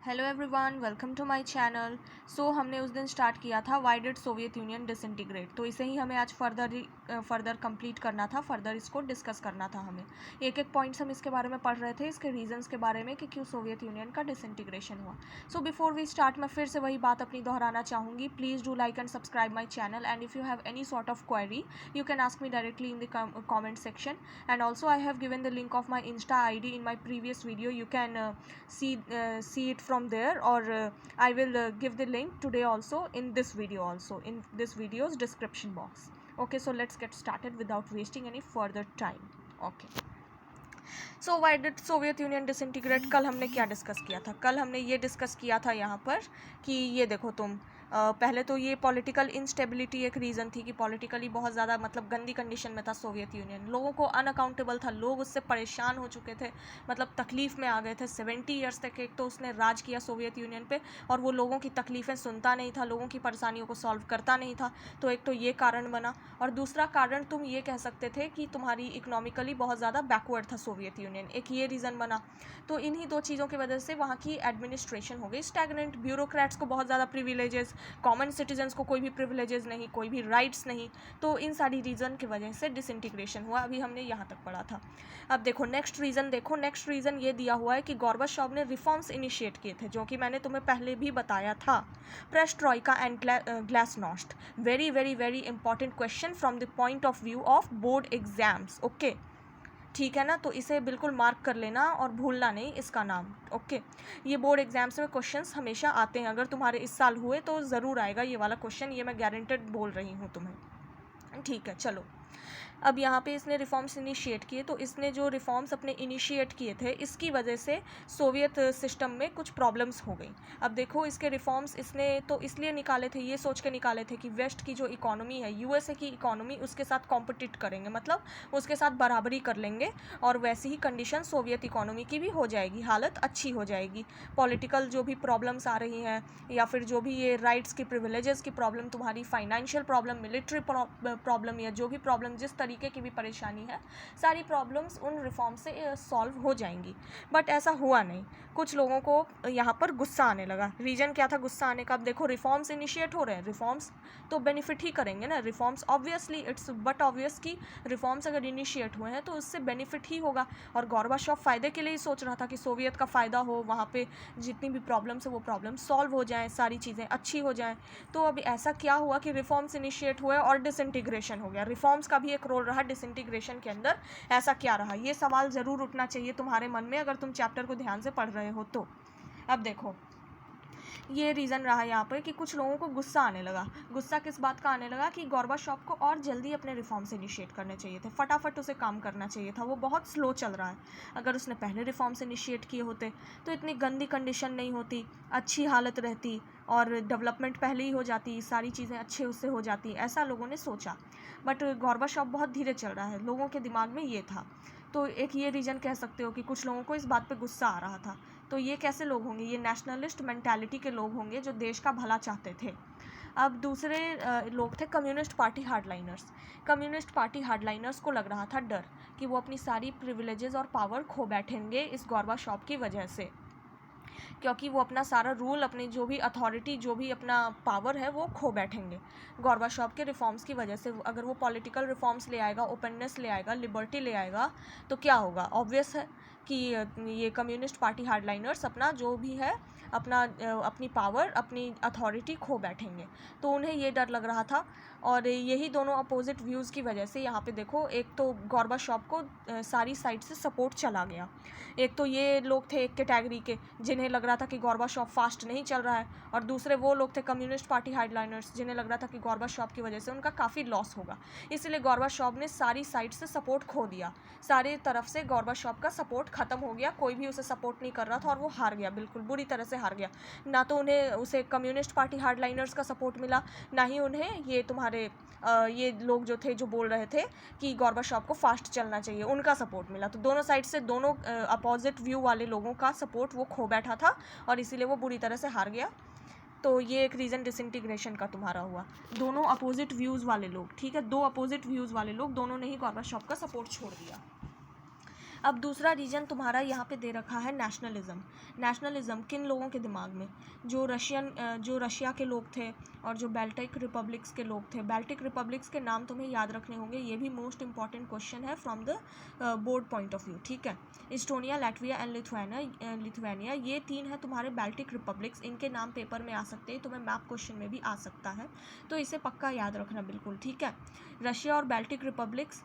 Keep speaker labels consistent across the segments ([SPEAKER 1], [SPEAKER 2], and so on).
[SPEAKER 1] Hello everyone, welcome to my channel. हमने उस दिन स्टार्ट किया था why did Soviet Union disintegrate. तो इसे ही हमें आज फर्दर कंप्लीट करना था, फर्दर इसको डिस्कस करना था। हमें एक एक पॉइंट्स हम इसके बारे में पढ़ रहे थे, इसके रीजंस के बारे में कि क्यों सोवियत यूनियन का डिसइंटीग्रेशन हुआ। बिफोर वी स्टार्ट, मैं फिर से वही बात अपनी दोहराना चाहूँगी। Please do like and subscribe my channel, and if you have any sort of query you can ask me directly in the comment section. And also I have given the link of my Insta ID in my previous video. You can see it from there, or I will give the link today also in this video, also in this video's description box. Okay, so let's get started without wasting any further time. Okay, so why did Soviet Union disintegrate. कल हमने क्या discuss किया था? कल हमने ये discuss किया था यहाँ पर कि ये देखो तुम, पहले तो ये पॉलिटिकल इंस्टेबिलिटी एक रीज़न थी कि पॉलिटिकली बहुत ज़्यादा मतलब गंदी कंडीशन में था सोवियत यूनियन। लोगों को अनअकाउंटेबल था, लोग उससे परेशान हो चुके थे, मतलब तकलीफ़ में आ गए थे। 70 ईयर्स तक एक तो उसने राज किया सोवियत यूनियन पे, और वो लोगों की तकलीफ़ें सुनता नहीं था, लोगों की परेशानियों को सॉल्व करता नहीं था। तो एक तो ये कारण बना, और दूसरा कारण तुम ये कह सकते थे कि तुम्हारी इकोनॉमिकली बहुत ज़्यादा बैकवर्ड था सोवियत यूनियन, एक ये रीज़न बना। तो इन्हीं दो चीज़ों की वजह से वहाँ की एडमिनिस्ट्रेशन हो गई स्टैग्नेंट, ब्यूरोक्रेट्स को बहुत ज़्यादा प्रिविलेजेस, कॉमन सिटीजन्स को कोई भी प्रिविलेजेस नहीं, कोई भी राइट्स नहीं। तो इन सारी रीज़न की वजह से डिसइंटीग्रेशन हुआ। अभी हमने यहाँ तक पढ़ा था। अब देखो नेक्स्ट रीज़न, देखो नेक्स्ट रीज़न ये दिया हुआ है कि गोर्बाचोव ने रिफॉर्म्स इनिशिएट किए थे, जो कि मैंने तुम्हें पहले भी बताया था। Perestroika and glasnost, very very very important question from the point of view of board exams. Okay, ठीक है ना? तो इसे बिल्कुल मार्क कर लेना और भूलना नहीं इसका नाम। ओके, ये बोर्ड एग्जाम्स में क्वेश्चंस हमेशा आते हैं। अगर तुम्हारे इस साल हुए तो ज़रूर आएगा ये वाला क्वेश्चन, ये मैं गारंटेड बोल रही हूँ तुम्हें। ठीक है, चलो। अब यहाँ पे इसने रिफॉर्म्स इनिशिएट किए, तो इसने जो रिफॉर्म्स अपने इनिशिएट किए थे, इसकी वजह से सोवियत सिस्टम में कुछ प्रॉब्लम्स हो गई। अब देखो इसके रिफॉर्म्स इसने तो इसलिए निकाले थे, ये सोच के निकाले थे कि वेस्ट की जो इकोनॉमी है, यूएसए की इकोनॉमी, उसके साथ कॉम्पिटिट करेंगे, मतलब उसके साथ बराबरी कर लेंगे, और वैसी ही कंडीशन सोवियत इकोनॉमी की भी हो जाएगी, हालत अच्छी हो जाएगी। पॉलिटिकल जो भी प्रॉब्लम्स आ रही हैं, या फिर जो भी ये राइट्स की, प्रिविलेजेस की प्रॉब्लम, तुम्हारी फाइनेंशियल प्रॉब्लम, मिलिट्री प्रॉब्लम, या जो भी प्रॉब्लम, जिस तरीके की भी परेशानी है, सारी प्रॉब्लम्स उन रिफॉर्म से सॉल्व हो जाएंगी। बट ऐसा हुआ नहीं। कुछ लोगों को यहाँ पर गुस्सा आने लगा। रीजन क्या था गुस्सा आने का? अब देखो रिफॉर्म्स इनिशिएट हो रहे हैं, रिफॉर्म्स तो बेनिफिट ही करेंगे ना। Reforms obviously, it's but obvious कि रिफॉर्म्स अगर इनिशिएट हुए हैं तो उससे बेनिफिट ही होगा। और गोर्बाचोव फ़ायदे के लिए ही सोच रहा था कि सोवियत का फ़ायदा हो, वहाँ पे जितनी भी प्रॉब्लम्स है वो प्रॉब्लम सॉल्व हो जाएँ, सारी चीज़ें अच्छी हो जाएँ। तो अब ऐसा क्या हुआ कि रिफॉर्म्स इनिशिएट हुए और डिसइंटीग्रेशन हो गया। रिफॉर्म्स का भी एक रोल रहा डिसइंटीग्रेशन के अंदर, ऐसा क्या रहा? ये सवाल ज़रूर उठना चाहिए तुम्हारे मन में अगर तुम चैप्टर को ध्यान से पढ़ रहे हो तो। अब देखो ये रीज़न रहा यहाँ पर कि कुछ लोगों को गुस्सा आने लगा। गुस्सा किस बात का आने लगा? कि गोर्बाचोव को और जल्दी अपने रिफॉर्म्स इनिशिएट करने चाहिए थे, फटाफट उसे काम करना चाहिए था, वो बहुत स्लो चल रहा है। अगर उसने पहले रिफॉर्म्स इनिशिएट किए होते तो इतनी गंदी कंडीशन नहीं होती, अच्छी हालत रहती, और डेवलपमेंट पहले ही हो जाती, सारी चीज़ें अच्छे उससे हो जाती, ऐसा लोगों ने सोचा। बट गोर्बाचोव बहुत धीरे चल रहा है, लोगों के दिमाग में ये था। तो एक ये रीज़न कह सकते हो कि कुछ लोगों को इस बात पे गुस्सा आ रहा था। तो ये कैसे लोग होंगे? ये नेशनलिस्ट मेंटालिटी के लोग होंगे जो देश का भला चाहते थे। अब दूसरे लोग थे कम्युनिस्ट पार्टी हार्डलाइनर्स। कम्युनिस्ट पार्टी हार्डलाइनर्स को लग रहा था डर कि वो अपनी सारी प्रिविलेजेस और पावर खो बैठेंगे इस गोर्बाचोव की वजह से, क्योंकि वो अपना सारा रूल, अपनी जो भी अथॉरिटी, जो भी अपना पावर है, वो खो बैठेंगे गोर्बाचोव के रिफॉर्म्स की वजह से। अगर वो पॉलिटिकल रिफॉर्म्स ले आएगा, ओपननेस ले आएगा, लिबर्टी ले आएगा, तो क्या होगा? ऑब्वियस है कि ये कम्युनिस्ट पार्टी हार्डलाइनर्स अपना जो भी है, अपनी पावर, अपनी अथॉरिटी खो बैठेंगे। तो उन्हें ये डर लग रहा था, और यही दोनों अपोजिट व्यूज़ की वजह से यहाँ पे देखो, एक तो गोर्बाचोव को सारी साइड से सपोर्ट चला गया। एक तो ये लोग थे एक कैटेगरी के जिन्हें लग रहा था कि गोर्बाचोव फास्ट नहीं चल रहा है, और दूसरे वो लोग थे कम्युनिस्ट पार्टी हार्डलाइनर्स जिन्हें लग रहा था कि गोर्बाचोव की वजह से उनका काफ़ी लॉस होगा। इसलिए गोर्बाचोव ने सारी साइड से सपोर्ट खो दिया, सारी तरफ से गोर्बाचोव का सपोर्ट ख़त्म हो गया, कोई भी उसे सपोर्ट नहीं कर रहा था, और वो हार गया, बिल्कुल बुरी तरह से हार गया। ना तो उसे कम्युनिस्ट पार्टी हार्डलाइनर्स का सपोर्ट मिला, ना ही उन्हें ये तुम्हारे ये लोग जो थे, जो बोल रहे थे कि गोर्बाचोव को फास्ट चलना चाहिए, उनका सपोर्ट मिला। तो दोनों साइड से, दोनों अपोजिट व्यू वाले लोगों का सपोर्ट वो खो बैठा था, और इसीलिए वो बुरी तरह से हार गया। तो ये एक रीज़न डिसइंटीग्रेशन का तुम्हारा हुआ। दोनों अपोजिट व्यूज़ वाले लोग, ठीक है, दो अपोजिट व्यूज़ वाले लोग, दोनों ने ही गोर्बाचोव का सपोर्ट छोड़ दिया। अब दूसरा रीजन तुम्हारा यहाँ पे दे रखा है नेशनलिज्म। नेशनलिज्म किन लोगों के दिमाग में? जो रशिया के लोग थे और जो बाल्टिक रिपब्लिक्स के लोग थे। बाल्टिक रिपब्लिक्स के नाम तुम्हें याद रखने होंगे, ये भी मोस्ट इंपॉर्टेंट क्वेश्चन है from the board point of view, ठीक है। इस्टोनिया, लैटविया एंड लिथुआनिया, ये 3 है तुम्हारे बाल्टिक रिपब्लिक्स। इनके नाम पेपर में आ सकते हैं, तुम्हें मैप क्वेश्चन में भी आ सकता है, तो इसे पक्का याद रखना बिल्कुल, ठीक है। रशिया और बाल्टिक रिपब्लिक्स,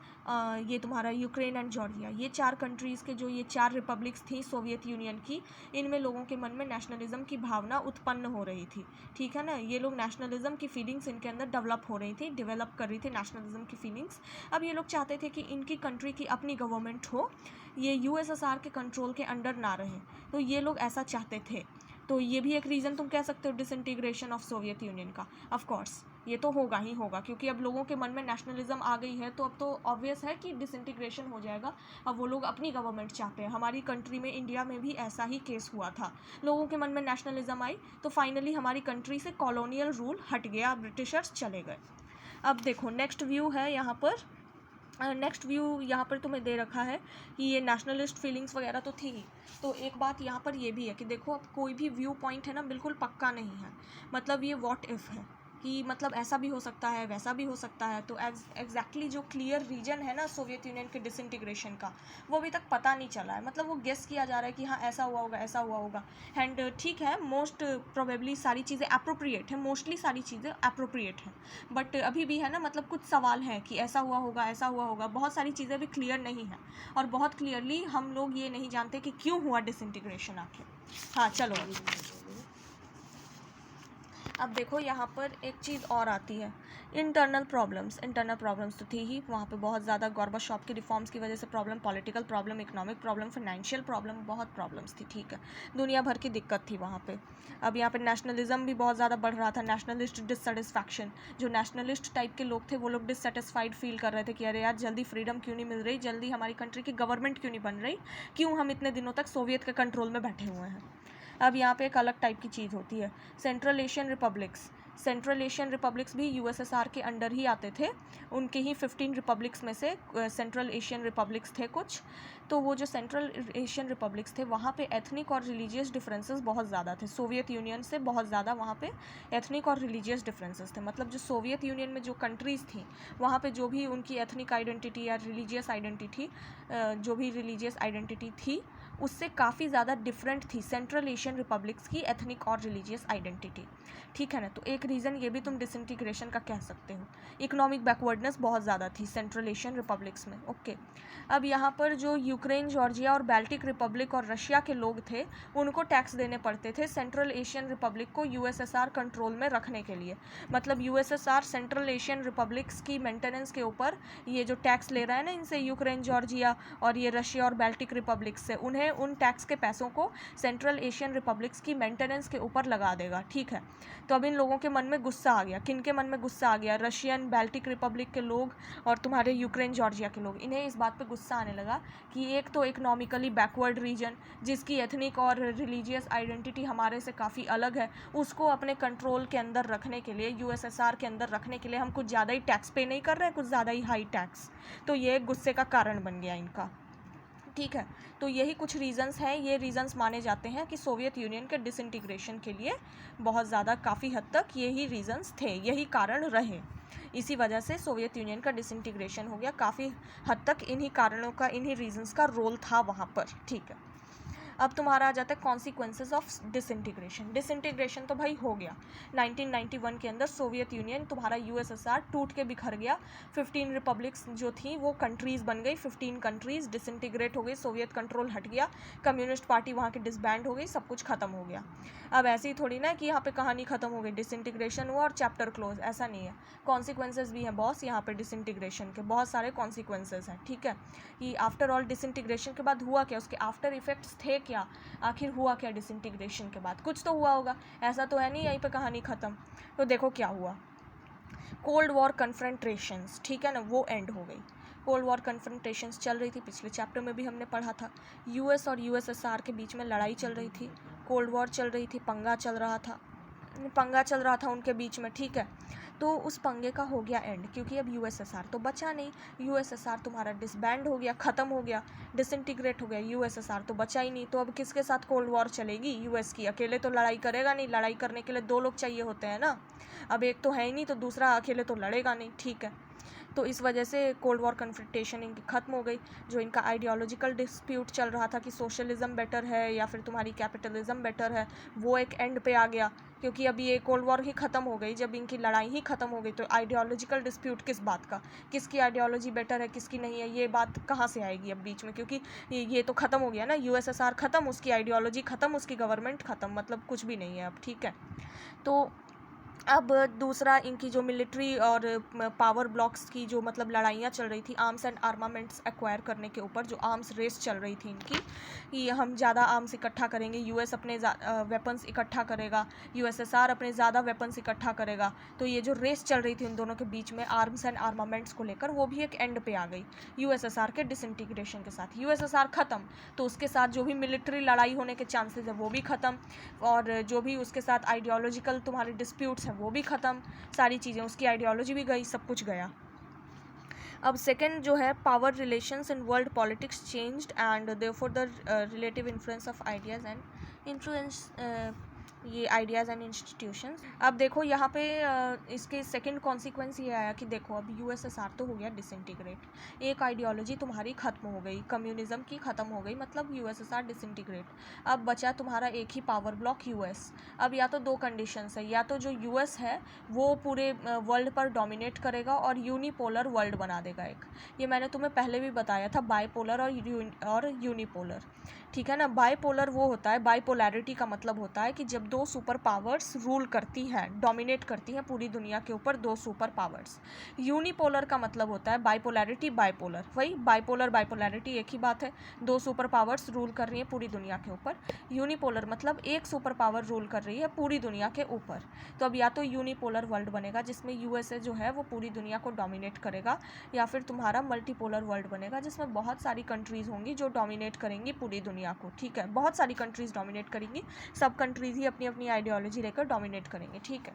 [SPEAKER 1] ये तुम्हारा यूक्रेन एंड जॉर्जिया, ये 4 कंट्रीज़ के जो ये 4 रिपब्लिक्स थी सोवियत यूनियन की, इनमें लोगों के मन में नेशनलिज्म की भावना उत्पन्न हो रही थी, ठीक है ना। ये लोग नेशनलिज्म की फीलिंग्स इनके अंदर डेवलप कर रही थी नेशनलिज्म की फीलिंग्स। अब ये लोग चाहते थे कि इनकी कंट्री की अपनी गवर्नमेंट हो, ये यूएसएसआर के कंट्रोल के अंडर ना रहे, तो ये लोग ऐसा चाहते थे। तो ये भी एक रीज़न तुम कह सकते हो डिसइंटीग्रेशन ऑफ सोवियत यूनियन का। ऑफ कोर्स ये तो होगा ही होगा, क्योंकि अब लोगों के मन में नेशनलिज्म आ गई है, तो अब तो ऑब्वियस है कि डिसइंटीग्रेशन हो जाएगा। अब वो लोग अपनी गवर्नमेंट चाहते हैं। हमारी कंट्री में, इंडिया में भी ऐसा ही केस हुआ था। लोगों के मन में नेशनलिज्म आई तो फाइनली हमारी कंट्री से कॉलोनियल रूल हट गया, ब्रिटिशर्स चले गए। अब देखो नेक्स्ट व्यू है यहाँ पर। नेक्स्ट व्यू यहाँ पर तुम्हें दे रखा है कि ये नेशनलिस्ट फीलिंग्स वगैरह तो थी ही, तो एक बात यहाँ पर ये भी है कि देखो अब कोई भी व्यू पॉइंट है ना बिल्कुल पक्का नहीं है, मतलब ये व्हाट इफ़ है कि मतलब ऐसा भी हो सकता है, वैसा भी हो सकता है। तो एग्जैक्टली जो क्लियर रीजन है ना सोवियत यूनियन के डिसइंटीग्रेशन का, वो अभी तक पता नहीं चला है। मतलब वो गेस किया जा रहा है कि हाँ ऐसा हुआ होगा, ऐसा हुआ होगा। एंड ठीक है, मोस्ट प्रोबेबली सारी चीज़ें अप्रोप्रिएट है, मोस्टली सारी चीज़ें अप्रोप्रिएट हैं, बट अभी भी है ना, मतलब कुछ सवाल हैं कि ऐसा हुआ होगा, ऐसा हुआ होगा। बहुत सारी चीज़ें भी क्लियर नहीं हैं, और बहुत क्लियरली हम लोग ये नहीं जानते कि क्यों हुआ डिसइंटीग्रेशन आखिर। हाँ चलो, अब देखो यहाँ पर एक चीज़ और आती है, इंटरनल प्रॉब्लम्स तो थी ही वहाँ पे बहुत ज़्यादा। गॉर्बाचोव की रिफॉर्म्स की वजह से problem, political problem, economic problem, financial problem, बहुत प्रॉब्लम्स थी, ठीक है। दुनिया भर की दिक्कत थी वहाँ पे। अब यहाँ पे नेशनलिज्म भी बहुत ज़्यादा बढ़ रहा था, नेशनलिस्ट डिससेटिस्फैक्शन। जो नेशनलिस्ट टाइप के लोग थे वो लोग डिससेटिस्फाइड फील कर रहे थे कि अरे यार जल्दी फ्रीडम क्यों नहीं मिल रही, जल्दी हमारी कंट्री की गवर्नमेंट क्यों नहीं बन रही, क्यों हम इतने दिनों तक सोवियत के कंट्रोल में बैठे हुए हैं। अब यहाँ पे एक अलग टाइप की चीज़ होती है, सेंट्रल एशियन रिपब्लिक्स भी यूएसएसआर के अंडर ही आते थे। उनके ही 15 रिपब्लिक्स में से सेंट्रल एशियन रिपब्लिक्स थे कुछ। तो वो जो सेंट्रल एशियन रिपब्लिक्स थे वहाँ पे एथनिक और रिलीजियस डिफरेंसेस बहुत ज़्यादा थे, सोवियत यूनियन से बहुत ज़्यादा वहाँ पे एथनिक और रिलीजियस डिफरेंसेस थे। मतलब जो सोवियत यूनियन में जो कंट्रीज़ थी वहाँ पे जो भी उनकी एथनिक आइडेंटिटी या रिलीजियस आइडेंटिटी थी उससे काफ़ी ज़्यादा डिफरेंट थी सेंट्रल एशियन रिपब्लिक्स की एथनिक और रिलीजियस आइडेंटिटी, ठीक है ना। तो एक रीज़न ये भी तुम डिसइंटीग्रेशन का कह सकते हो। इकोनॉमिक बैकवर्डनेस बहुत ज़्यादा थी सेंट्रल एशियन रिपब्लिक्स में, ओके। अब यहाँ पर जो यूक्रेन, जॉर्जिया और बाल्टिक रिपब्लिक और रशिया के लोग थे उनको टैक्स देने पड़ते थे सेंट्रल एशियन रिपब्लिक को यूएसएसआर कंट्रोल में रखने के लिए। मतलब यूएसएसआर सेंट्रल एशियन रिपब्लिक्स की मेंटेनेंस के ऊपर ये जो टैक्स ले रहा है ना इनसे, यूक्रेन, जॉर्जिया और ये रशिया और बाल्टिक रिपब्लिक्स से, उन्हें उन टैक्स के पैसों को सेंट्रल एशियन रिपब्लिक्स की मेंटेनेंस के ऊपर लगा देगा, ठीक है। तो अब इन लोगों के मन में गुस्सा आ गया। किन के मन में गुस्सा आ गया? रशियन, बाल्टिक रिपब्लिक के लोग और तुम्हारे यूक्रेन, जॉर्जिया के लोग। इन्हें इस बात पे गुस्सा आने लगा कि एक तो इकोनॉमिकली बैकवर्ड रीजन जिसकी एथनिक और रिलीजियस आइडेंटिटी हमारे से काफ़ी अलग है, उसको अपने कंट्रोल के अंदर रखने के लिए, यूएसएसआर के अंदर रखने के लिए हम कुछ ज़्यादा ही टैक्स पे नहीं कर रहे हैं, कुछ ज़्यादा ही हाई टैक्स। तो ये गुस्से का कारण बन गया इनका, ठीक है। तो यही कुछ रीज़न्स हैं, ये रीज़न्स माने जाते हैं कि सोवियत यूनियन के डिसइंटीग्रेशन के लिए बहुत ज़्यादा काफ़ी हद तक यही रीज़न्स थे, यही कारण रहे। इसी वजह से सोवियत यूनियन का डिसइंटीग्रेशन हो गया। काफ़ी हद तक इन्हीं कारणों का, इन्हीं रीज़न्स का रोल था वहाँ पर, ठीक है। अब तुम्हारा आ जाता है कॉन्सिक्वेंसेस ऑफ डिसइंटीग्रेशन। डिसइंटीग्रेशन तो भाई हो गया 1991 के अंदर, सोवियत यूनियन तुम्हारा यूएसएसआर टूट के बिखर गया। 15 रिपब्लिक्स जो थी वो कंट्रीज़ बन गई, 15 कंट्रीज़ डिसइंटीग्रेट हो गई, सोवियत कंट्रोल हट गया, कम्युनिस्ट पार्टी वहाँ की डिसबैंड हो गई, सब कुछ ख़त्म हो गया। अब ऐसे ही थोड़ी ना कि यहाँ पे कहानी ख़त्म हो गई, डिसइंटीग्रेशन हुआ और चैप्टर क्लोज, ऐसा नहीं है। कॉन्सिक्वेंसेस भी हैं बॉस यहाँ पे डिसइंटीग्रेशन के, बहुत सारे कॉन्सिक्वेंसेस हैं, ठीक है। कि आफ्टर ऑल डिसइंटीग्रेशन के बाद हुआ क्या, उसके आफ्टर इफेक्ट्स थे क्या, आखिर हुआ क्या डिसइंटीग्रेशन के बाद, कुछ तो हुआ होगा, ऐसा तो है नहीं यहीं पे कहानी ख़त्म। तो देखो क्या हुआ, कोल्ड वॉर कन्फ्रंटेशंस, ठीक है ना, वो एंड हो गई। कोल्ड वॉर कन्फ्रंटेशंस चल रही थी, पिछले चैप्टर में भी हमने पढ़ा था। यूएस और यूएसएसआर के बीच में लड़ाई चल रही थी, कोल्ड वॉर चल रही थी, पंगा चल रहा था उनके बीच में, ठीक है। तो उस पंगे का हो गया एंड, क्योंकि अब यूएसएसआर तो बचा नहीं, यूएसएसआर तुम्हारा डिसबैंड हो गया, ख़त्म हो गया, डिसइंटीग्रेट हो गया, यूएसएसआर तो बचा ही नहीं। तो अब किसके साथ कोल्ड वॉर चलेगी? यूएस की। अकेले तो लड़ाई करेगा नहीं, लड़ाई करने के लिए दो लोग चाहिए होते हैं ना, अब एक तो है ही नहीं, तो दूसरा अकेले तो लड़ेगा नहीं, ठीक है। तो इस वजह से कोल्ड वॉर कन्फ्रंटेशन इनकी ख़त्म हो गई। जो इनका आइडियोलॉजिकल डिस्प्यूट चल रहा था कि सोशलिज्म बेटर है या फिर तुम्हारी कैपिटलिज्म बेटर है, वो एक एंड पे आ गया, क्योंकि अभी ये कोल्ड वॉर ही ख़त्म हो गई। जब इनकी लड़ाई ही ख़त्म हो गई तो आइडियोलॉजिकल डिस्प्यूट किस बात का, किसकी आइडियोलॉजी बेटर है किसकी नहीं है, ये बात कहाँ से आएगी अब बीच में, क्योंकि ये तो ख़त्म हो गया ना, यूएसएसआर ख़त्म, उसकी आइडियोलॉजी ख़त्म, उसकी गवर्नमेंट ख़त्म, मतलब कुछ भी नहीं है अब, ठीक है। तो अब दूसरा इनकी जो मिलिट्री और पावर ब्लॉक्स की जो मतलब लड़ाइयाँ चल रही थी आर्म्स एंड आर्मामेंट्स एक्वायर करने के ऊपर, जो आर्म्स रेस चल रही थी इनकी, कि हम ज़्यादा आर्म्स इकट्ठा करेंगे, यूएस अपने वेपन्स इकट्ठा करेगा, यूएसएसआर अपने ज़्यादा वेपन्स इकट्ठा करेगा। तो ये जो रेस चल रही थी उन दोनों के बीच में आर्म्स एंड आर्मामेंट्स को लेकर, वो भी एक एंड पे आ गई यूएसएसआर के डिसइंटीग्रेशन के साथ। यूएसएसआर ख़त्म तो उसके साथ जो भी मिलिट्री लड़ाई होने के चांसेस है वो भी ख़त्म, और जो भी उसके साथ आइडियोलॉजिकल तुम्हारे डिस्प्यूट्स हैं वो भी ख़त्म, सारी चीज़ें, उसकी आइडियोलॉजी भी गई, सब कुछ गया। अब सेकेंड जो है, power relations in world politics changed and therefore the relative influence of ideas and influence, ये आइडियाज़ एंड इंस्टीट्यूशंस। अब देखो यहाँ पे इसके सेकंड कॉन्सिक्वेंस ये आया कि देखो अब यूएसएसआर तो हो गया डिसइंटीग्रेट, एक आइडियोलॉजी तुम्हारी ख़त्म हो गई, कम्युनिज्म की ख़त्म हो गई, मतलब यूएसएसआर डिसइंटीग्रेट। अब बचा तुम्हारा एक ही पावर ब्लॉक यूएस। अब या तो दो कंडीशंस है, या तो जो यूएस है वो पूरे वर्ल्ड पर डोमिनेट करेगा और यूनिपोलर वर्ल्ड बना देगा एक, ये मैंने तुम्हें पहले भी बताया था, बाईपोलर और यूनिपोलर, ठीक है ना। बाईपोलर वो होता है, बाईपोलैरिटी का मतलब होता है कि जब दो सुपर पावर्स रूल करती हैं, डोमिनेट करती हैं पूरी दुनिया के ऊपर, दो सुपर पावर्स। यूनिपोलर का मतलब होता है बाईपोलैरिटी, बाईपोलर, वही बाईपोलर बाईपोलैरिटी एक ही बात है, दो सुपर पावर्स रूल कर रही हैं पूरी दुनिया के ऊपर। यूनिपोलर मतलब एक सुपर पावर रूल कर रही है पूरी दुनिया के ऊपर। तो अब या तो यूनिपोलर वर्ल्ड बनेगा जिसमें यूएसए जो है वो पूरी दुनिया को डोमिनेट करेगा, या फिर तुम्हारा मल्टीपोलर वर्ल्ड बनेगा जिसमें बहुत सारी कंट्रीज़ होंगी जो डोमिनेट करेंगी पूरी दुनिया को, ठीक है। बहुत सारी कंट्रीज़ डोमिनेट करेंगी, सब कंट्रीज़ ही अपनी अपनी आइडियोलॉजी लेकर डोमिनेट करेंगे, ठीक है।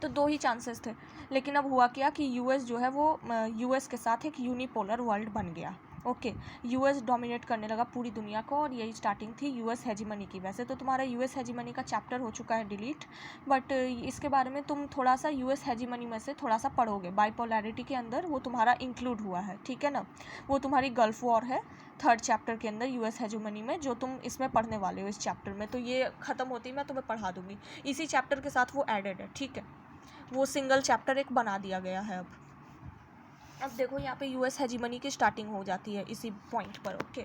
[SPEAKER 1] तो दो ही चांसेस थे, लेकिन अब हुआ क्या कि यूएस जो है वो यूएस के साथ एक यूनिपोलर वर्ल्ड बन गया। ओके, यूएस डोमिनेट करने लगा पूरी दुनिया को, और यही स्टार्टिंग थी यूएस हेजीमनी की। वैसे तो तुम्हारा यूएस हेजीमनी का चैप्टर हो चुका है डिलीट, बट इसके बारे में तुम थोड़ा सा यूएस हेजीमनी में से थोड़ा सा पढ़ोगे, बाइपोलैरिटी के अंदर वो तुम्हारा इंक्लूड हुआ है, ठीक है ना। वो तुम्हारी गल्फ वॉर है थर्ड चैप्टर के अंदर यूएस हेजीमनी में, जो तुम इसमें पढ़ने वाले हो इस चैप्टर में। तो ये ख़त्म होती मैं तुम्हें पढ़ा दूँगी, इसी चैप्टर के साथ वो एडेड है, ठीक है। वो सिंगल चैप्टर एक बना दिया गया है। अब देखो यहाँ पे यूएस हेजीमनी की स्टार्टिंग हो जाती है इसी पॉइंट पर। ओके,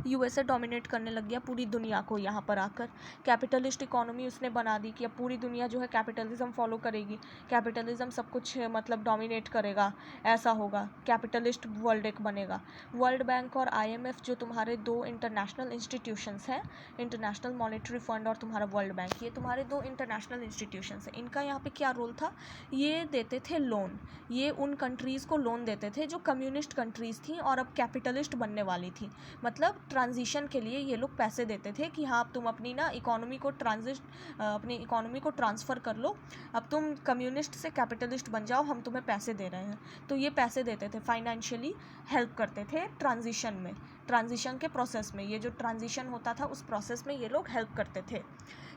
[SPEAKER 1] यूएसए डोमिनेट करने लग गया पूरी दुनिया को यहाँ पर आकर, कैपिटलिस्ट इकोनॉमी उसने बना दी कि अब पूरी दुनिया जो है कैपिटलिज्म फॉलो करेगी, कैपिटलिज्म सब कुछ मतलब डोमिनेट करेगा, ऐसा होगा, कैपिटलिस्ट वर्ल्ड एक बनेगा। वर्ल्ड बैंक और आईएमएफ जो तुम्हारे दो इंटरनेशनल इंस्टीट्यूशंस हैं, इंटरनेशनल मॉनेटरी फंड और तुम्हारा वर्ल्ड बैंक, ये तुम्हारे दो इंटरनेशनल इंस्टीट्यूशंस हैं। इनका यहाँ पे क्या रोल था, ये देते थे लोन, ये उन कंट्रीज़ को लोन देते थे जो कम्युनिस्ट कंट्रीज़ थी और अब कैपिटलिस्ट बनने वाली थी। मतलब ट्रांजिशन के लिए ये लोग पैसे देते थे कि हाँ तुम अपनी ना इकोनॉमी को अपनी इकोनॉमी को ट्रांसफ़र कर लो, अब तुम कम्युनिस्ट से कैपिटलिस्ट बन जाओ, हम तुम्हें पैसे दे रहे हैं। तो ये पैसे देते थे, फाइनेंशियली हेल्प करते थे ट्रांजिशन में, ट्रांजिशन के प्रोसेस में, ये जो ट्रांजिशन होता था उस प्रोसेस में ये लोग हेल्प करते थे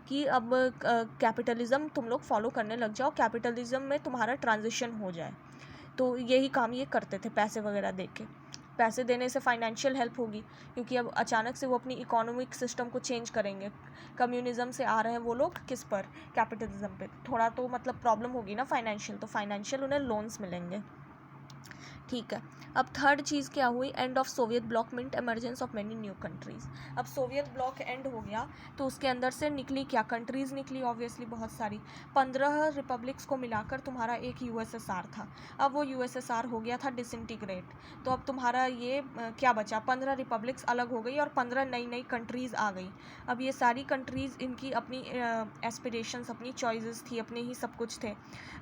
[SPEAKER 1] कि अब कैपिटलिज्म तुम लोग फॉलो करने लग जाओ, कैपिटलिज्म में तुम्हारा ट्रांजिशन हो जाए। तो यही काम ये करते थे, पैसे वगैरह दे के। पैसे देने से फाइनेंशियल हेल्प होगी, क्योंकि अब अचानक से वो अपनी इकोनॉमिक सिस्टम को चेंज करेंगे, कम्युनिज्म से आ रहे हैं वो लोग किस पर, कैपिटलिज्म पे, थोड़ा तो मतलब प्रॉब्लम होगी ना फाइनेंशियल, तो फाइनेंशियल उन्हें लोन्स मिलेंगे, ठीक है। अब थर्ड चीज़ क्या हुई, end of Soviet bloc meant emergence of many new countries. अब सोवियत ब्लॉक एंड हो गया तो उसके अंदर से निकली क्या, कंट्रीज़ निकली ऑब्वियसली बहुत सारी, 15 रिपब्लिक्स को मिलाकर तुम्हारा एक यूएसएसआर था। अब वो यूएसएसआर हो गया था डिसइंटीग्रेट, तो अब तुम्हारा ये क्या बचा, 15 रिपब्लिक्स अलग हो गई और 15 नई नई कंट्रीज़ आ गई। अब ये सारी कंट्रीज़ इनकी अपनी एस्पिरेशंस, अपनी चॉइसेस थी, अपने ही सब कुछ थे।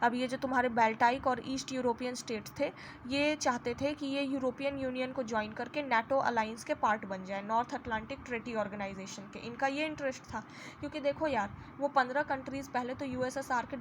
[SPEAKER 1] अब ये जो तुम्हारे बेल्टाइक और ईस्ट यूरोपियन स्टेट्स थे, ये चाहते थे कि ये यूरोपियन यूनियन को ज्वाइन करके नाटो अलायंस के पार्ट बन जाए, नॉर्थ अटलांटिक ट्रीटी ऑर्गेनाइजेशन के। इनका ये इंटरेस्ट था, क्योंकि देखो यार, वो 15 कंट्रीज़ पहले तो यूएसएसआर के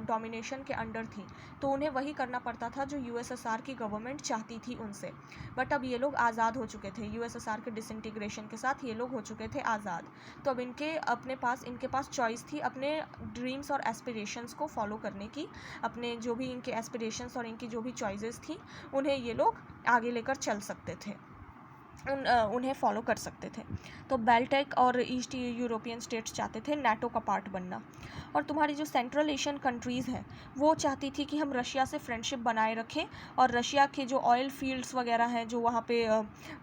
[SPEAKER 1] डोमिनेशन के अंडर थी, तो उन्हें वही करना पड़ता था जो यूएसएसआर की गवर्नमेंट चाहती थी उनसे। बट अब ये लोग आज़ाद हो चुके थे, यूएसएसआर के डिसइंटीग्रेशन के साथ ये लोग हो चुके थे आज़ाद। तो अब इनके पास चॉइस थी अपने ड्रीम्स और एस्पिरेशंस को फॉलो करने की। अपने जो भी इनके एस्पिरेशंस और इनकी जो भी चॉइसेस थी, उन्हें ये लोग आगे लेकर चल सकते थे, उन्हें फॉलो कर सकते थे। तो बाल्टिक और ईस्ट यूरोपियन स्टेट्स चाहते थे नाटो का पार्ट बनना। और तुम्हारी जो सेंट्रल एशियन कंट्रीज़ हैं, वो चाहती थी कि हम रशिया से फ्रेंडशिप बनाए रखें, और रशिया के जो ऑयल फील्ड्स वगैरह हैं, जो वहाँ पे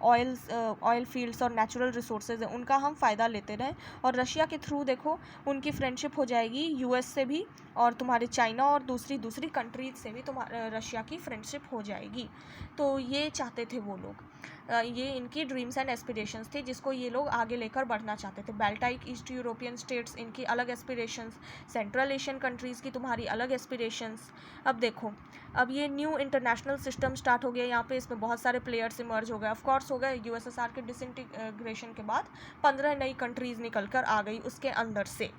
[SPEAKER 1] ऑयल फील्ड्स और नेचुरल रिसोर्सेज हैं, उनका हम फ़ायदा लेते रहें। और रशिया के थ्रू देखो उनकी फ्रेंडशिप हो जाएगी यूएस से भी, और तुम्हारे चाइना और दूसरी कंट्रीज से भी रशिया की फ्रेंडशिप हो जाएगी। तो ये चाहते थे वो लोग, ये इनकी ड्रीम्स एंड एस्पिरेशंस थे, जिसको ये लोग आगे लेकर बढ़ना चाहते थे। बाल्टिक ईस्ट यूरोपियन स्टेट्स, इनकी अलग एस्पिरेशंस, सेंट्रल एशियन कंट्रीज़ की तुम्हारी अलग एस्पिरेशंस। अब देखो, अब ये न्यू इंटरनेशनल सिस्टम स्टार्ट हो गया यहाँ पे, इसमें बहुत सारे प्लेयर्स इमर्ज हो गए। ऑफकोर्स हो गए, यूएसएसआर के डिसइंटीग्रेशन के बाद 15 नई कंट्रीज़ निकल कर आ गई उसके अंदर से।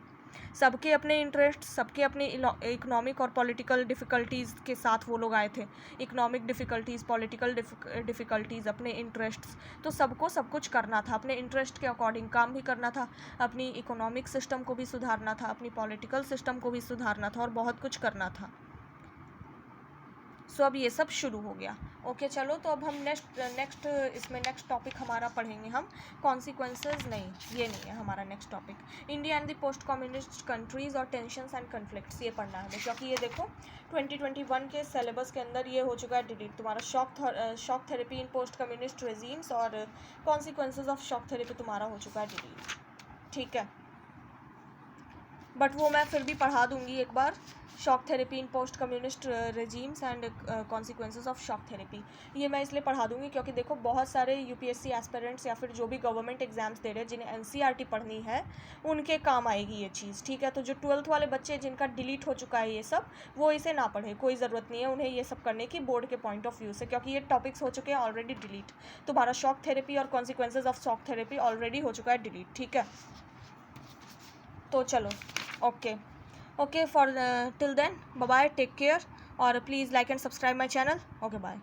[SPEAKER 1] सबके अपने इंटरेस्ट, सबके अपने इकोनॉमिक और पॉलिटिकल डिफ़िकल्टीज़ के साथ वो लोग आए थे। इकोनॉमिक डिफ़िकल्टीज़, पॉलिटिकल डिफ़िकल्टीज़, अपने इंटरेस्ट्स, तो सबको सब कुछ करना था, अपने इंटरेस्ट के अकॉर्डिंग काम भी करना था, अपनी इकोनॉमिक सिस्टम को भी सुधारना था, अपनी पॉलिटिकल सिस्टम को भी सुधारना था, और बहुत कुछ करना था। सो अब ये सब शुरू हो गया। ओके चलो, तो अब हम नेक्स्ट टॉपिक हमारा पढ़ेंगे हम कॉन्सिक्वेंसेज। नहीं, ये नहीं है हमारा next topic. India and the post communist countries और टेंशंस एंड कन्फ्लिक्ट्स, ये पढ़ना है हमें, क्योंकि ये देखो 2021 के सिलेबस के अंदर ये हो चुका है डिलीट। तुम्हारा shock therapy in post communist regimes और कॉन्सिक्वेंसेज ऑफ शॉक थेरेपी तुम्हारा हो चुका है डिलीट, ठीक है। बट वो मैं फिर भी पढ़ा दूंगी एक बार, shock therapy in post communist regimes and consequences of shock therapy. ये मैं इसलिए पढ़ा दूंगी क्योंकि देखो बहुत सारे यूपीएससी एस्पिरेंट्स या फिर जो भी गवर्नमेंट एग्जाम्स दे रहे हैं, जिन्हें एनसीईआरटी पढ़नी है, उनके काम आएगी ये चीज़, ठीक है। तो जो 12th वाले बच्चे जिनका डिलीट हो चुका है ये सब, वो इसे ना पढ़े, कोई ज़रूरत नहीं है उन्हें ये सब करने की बोर्ड के पॉइंट ऑफ व्यू से, क्योंकि ये टॉपिक्स हो चुके हैं ऑलरेडी डिलीट। तुम्हारा शॉक थेरेपी और consequences of shock therapy already हो चुका है डिलीट, ठीक है। तो चलो, okay for till then, bye bye, take care, और please like and subscribe my channel. Okay bye.